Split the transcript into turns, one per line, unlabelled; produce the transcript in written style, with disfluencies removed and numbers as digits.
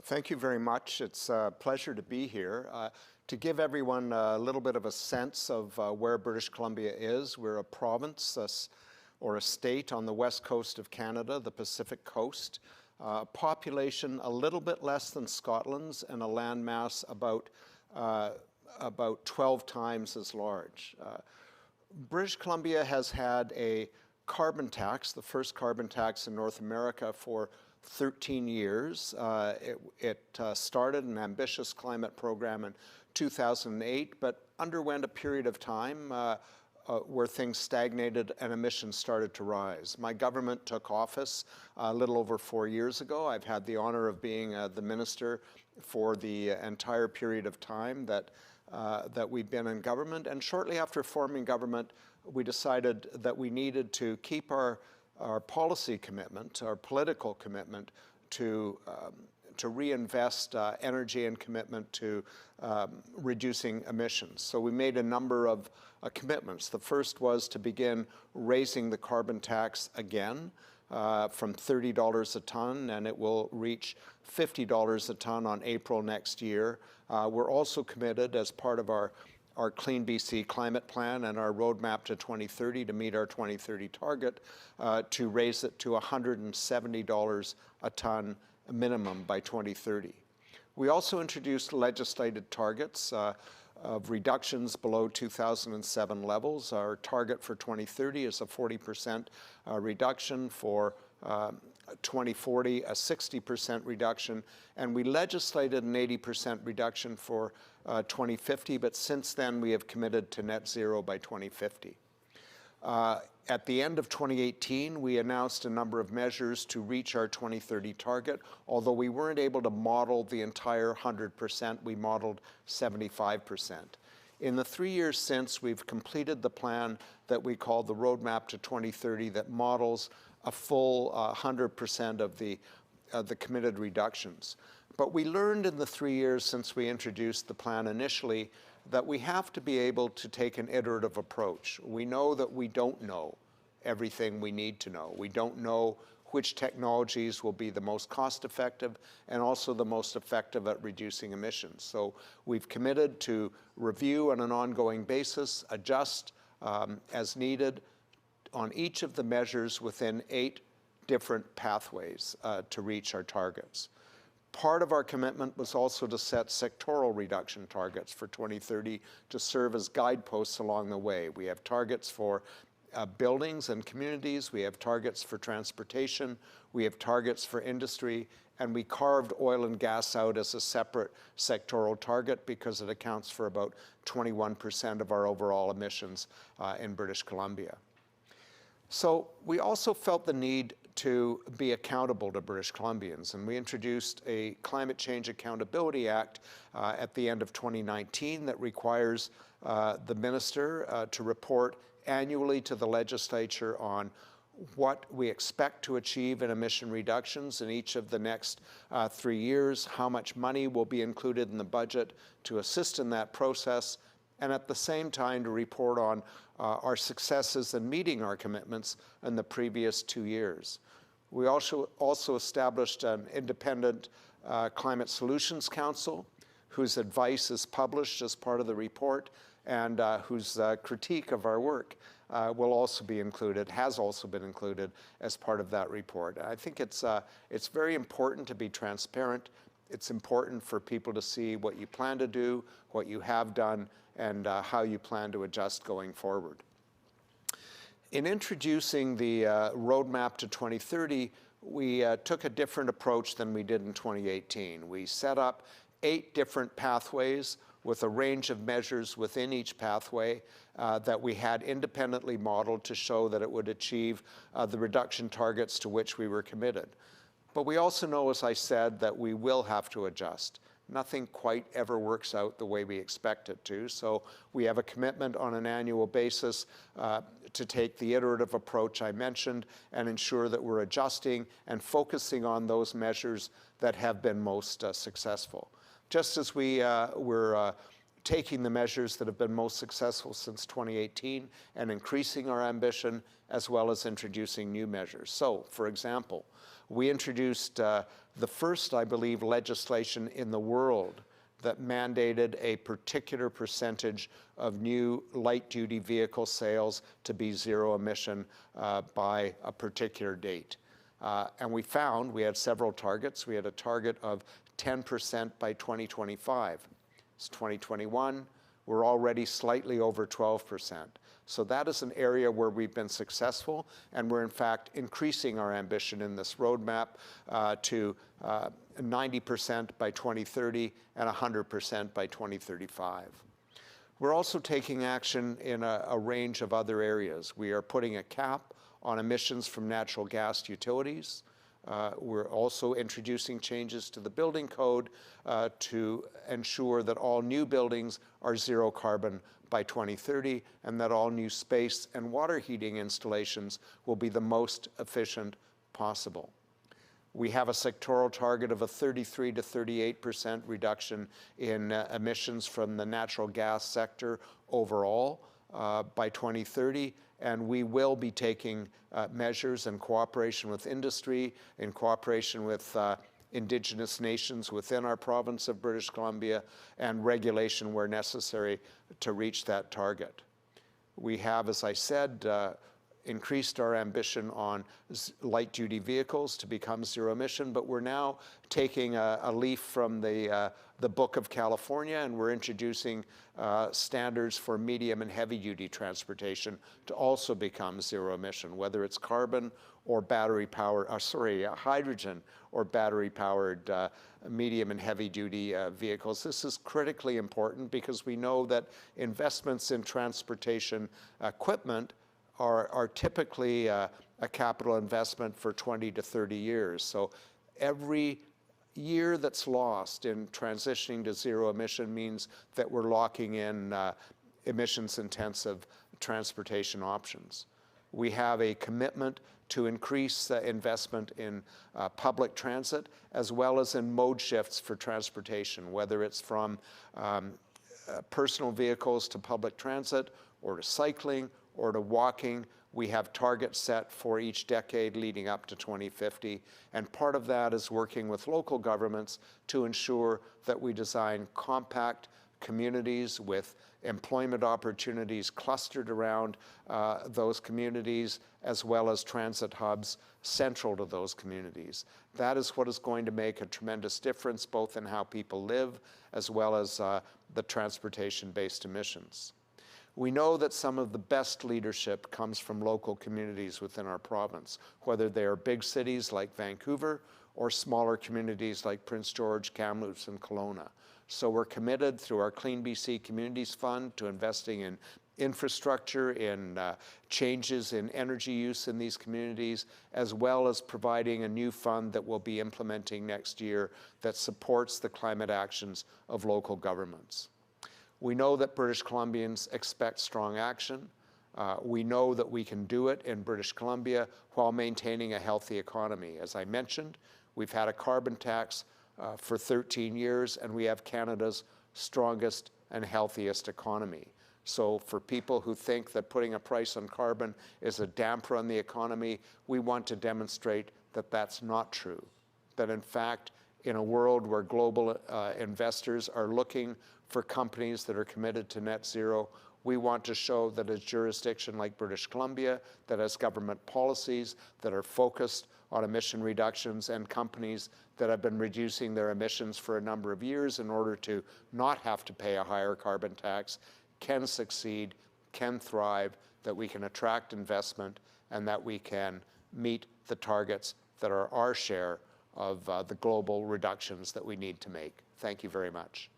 Thank you very much. It's a pleasure to be here. To give everyone a little bit of a sense of where British Columbia is, we're a province or a state on the west coast of Canada, the Pacific coast. Population a little bit less than Scotland's and a landmass about 12 times as large. British Columbia has had a carbon tax, the first carbon tax in North America, for 13 years. It started an ambitious climate program in 2008, but underwent a period of time where things stagnated and emissions started to rise. My government took office a little over 4 years ago. I've had the honor of being the minister for the entire period of time that we've been in government. And shortly after forming government, we decided that we needed to keep our policy commitment, our political commitment to reinvest energy and commitment to reducing emissions. So we made a number of commitments. The first was to begin raising the carbon tax again from $30 a ton, and it will reach $50 a ton on April next year. We're also committed, as part of our Clean BC climate plan and our roadmap to 2030 to meet our 2030 target, to raise it to $170 a ton minimum by 2030. We also introduced legislated targets of reductions below 2007 levels. Our target for 2030 is a 40% reduction, for 2040 a 60% reduction, and we legislated an 80% reduction for 2050, but since then we have committed to net zero by 2050. At the end of 2018, we announced a number of measures to reach our 2030 target. Although we weren't able to model the entire 100%, we modeled 75%. In the 3 years since, we've completed the plan that we call the Roadmap to 2030 that models a full 100% of the committed reductions. But we learned in the 3 years since we introduced the plan initially that we have to be able to take an iterative approach. We know that we don't know everything we need to know. We don't know which technologies will be the most cost-effective and also the most effective at reducing emissions. So we've committed to review on an ongoing basis, adjust as needed on each of the measures within 8 different pathways to reach our targets. Part of our commitment was also to set sectoral reduction targets for 2030 to serve as guideposts along the way. We have targets for buildings and communities, we have targets for transportation, we have targets for industry, and we carved oil and gas out as a separate sectoral target because it accounts for about 21% of our overall emissions in British Columbia. So we also felt the need to be accountable to British Columbians, and we introduced a Climate Change Accountability Act at the end of 2019 that requires the minister to report annually to the legislature on what we expect to achieve in emission reductions in each of the next 3 years, how much money will be included in the budget to assist in that process, and at the same time to report on our successes in meeting our commitments in the previous 2 years. We also established an independent Climate Solutions Council, whose advice is published as part of the report, and whose critique of our work will also be included, has also been included as part of that report. I think it's very important to be transparent. It's important for people to see what you plan to do, what you have done, and how you plan to adjust going forward. In introducing the Roadmap to 2030, we took a different approach than we did in 2018. We set up 8 different pathways with a range of measures within each pathway that we had independently modeled to show that it would achieve the reduction targets to which we were committed. But we also know, as I said, that we will have to adjust. Nothing quite ever works out the way we expect it to, so we have a commitment on an annual basis to take the iterative approach I mentioned and ensure that we're adjusting and focusing on those measures that have been most successful. Just as we were taking the measures that have been most successful since 2018 and increasing our ambition, as well as introducing new measures. So, for example, we introduced the first, I believe, legislation in the world that mandated a particular percentage of new light-duty vehicle sales to be zero emission by a particular date. And we found we had several targets. We had a target of 10% by 2025. It's 2021. We're already slightly over 12%. So that is an area where we've been successful, and we're in fact increasing our ambition in this roadmap to 90% by 2030 and 100% by 2035. We're also taking action in a range of other areas. We are putting a cap on emissions from natural gas utilities. We're also introducing changes to the building code to ensure that all new buildings are zero carbon by 2030, and that all new space and water heating installations will be the most efficient possible. We have a sectoral target of a 33 to 38% reduction in emissions from the natural gas sector overall by 2030, and we will be taking measures in cooperation with industry, in cooperation with Indigenous nations within our province of British Columbia, and regulation where necessary to reach that target. We have, as I said, increased our ambition on light-duty vehicles to become zero emission, but we're now taking a leaf from the Book of California, and we're introducing standards for medium and heavy-duty transportation to also become zero emission, whether it's carbon or hydrogen or battery-powered medium and heavy-duty vehicles. This is critically important because we know that investments in transportation equipment are typically a capital investment for 20 to 30 years. So every year that's lost in transitioning to zero emission means that we're locking in emissions-intensive transportation options. We have a commitment to increase investment in public transit, as well as in mode shifts for transportation, whether it's from personal vehicles to public transit, or to cycling, or to walking. We have targets set for each decade leading up to 2050, and part of that is working with local governments to ensure that we design compact communities with employment opportunities clustered around those communities, as well as transit hubs central to those communities. That is what is going to make a tremendous difference, both in how people live, as well as the transportation-based emissions. We know that some of the best leadership comes from local communities within our province, whether they are big cities like Vancouver or smaller communities like Prince George, Kamloops, and Kelowna. So we're committed through our Clean BC Communities Fund to investing in infrastructure, in changes in energy use in these communities, as well as providing a new fund that we'll be implementing next year that supports the climate actions of local governments. We know that British Columbians expect strong action. We know that we can do it in British Columbia while maintaining a healthy economy. As I mentioned, we've had a carbon tax for 13 years, and we have Canada's strongest and healthiest economy. So for people who think that putting a price on carbon is a damper on the economy, we want to demonstrate that that's not true. That in fact, in a world where global investors are looking for companies that are committed to net zero, we want to show that a jurisdiction like British Columbia that has government policies that are focused on emission reductions, and companies that have been reducing their emissions for a number of years in order to not have to pay a higher carbon tax, can succeed, can thrive, that we can attract investment, and that we can meet the targets that are our share of the global reductions that we need to make. Thank you very much.